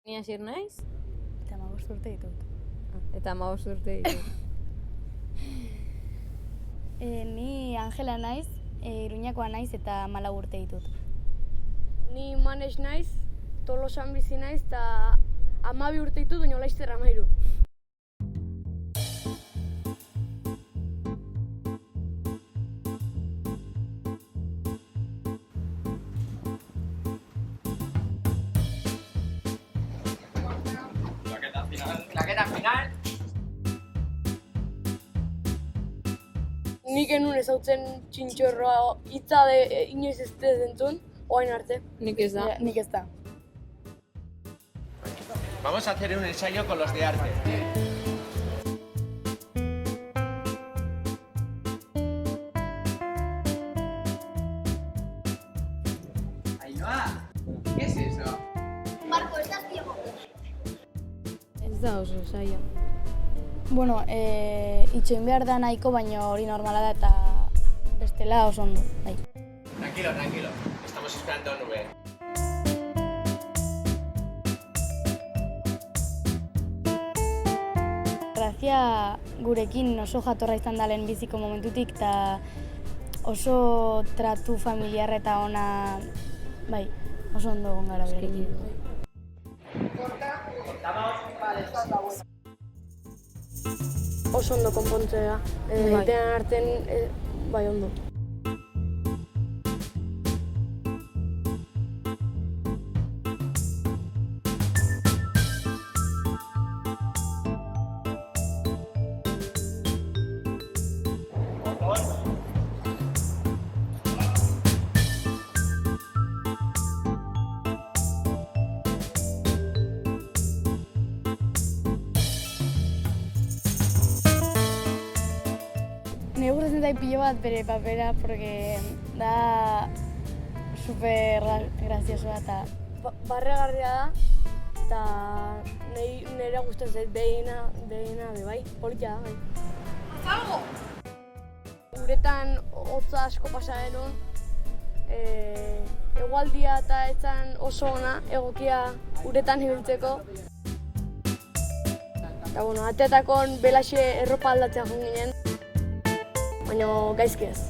Ni hasier naiz? Eta 15 urte ditut. Eta 15 urte ditut. Ni Angela naiz, Iruñakoa naiz eta 14 urte ditut. Ni Manes naiz, Tolosan bizi naiz eta 12 urte ditut, baina Laizzer 13. Klaketa final. Nik enun ezautzen txintxorroa hitza inoiz ez dut entzun, orain arte. Nik ez da. Nik ez da. Vamos a hacer un ensayo con los de arte. Ainhoa, ¿qué es eso? Marco, estás ciego. Ez da oso zaila. Bueno, itxoin behar da nahiko, baina hori normala da eta bestela oso ondo. Bai. Tranquilo, tranquilo. Estamos esperando a Nube. Grazia gurekin oso jatorra izan da lehen biziko momentutik eta oso tratu familiar eta ona, bai, oso ondo egon gara berekin. Oso ondo konpontzea, denan arten, bai ondo. Nire gustatzen zait pilo bat bere papera, porque da super graziosoa eta Barregarria da, eta nire gustatzen zait behina be bai, politia da, bai. ¡Algo! Uretan hotza asko pasa genuen, egualdia eta etzan oso ona, egokia uretan ibiltzeko. Eta bueno, ateatakon belaxe erropa aldatzea joan ginen, baina gaizki ez.